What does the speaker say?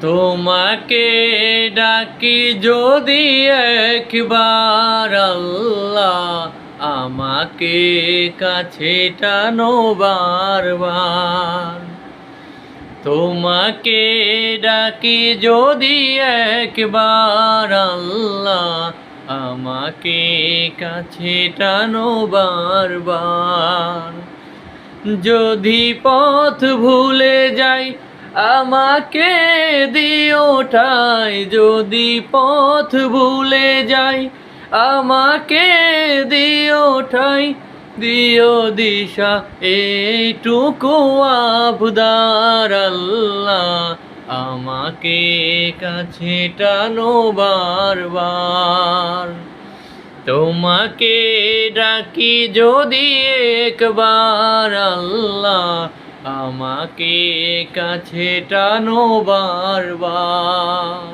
তোমাকে ডাকি যদি একবার আল্লাহ, আমাকে কাছে টানো বারবার। তোমাকে ডাকি যদি একবার আল্লাহ, আমাকে কাছে টানো বারবার। যদি পথ ভুলে যাই আমাকে দিও ঠাই, যদি পথ ভুলে যাই আমাকে দিও ঠাই, দিও দিশা এইটুকু আবদার আল্লাহ, আমাকে কাছে টানো বারবার। তোমাকে ডাকি যদি একবার আল্লাহ, আমাকে কাছে টানো বারবার।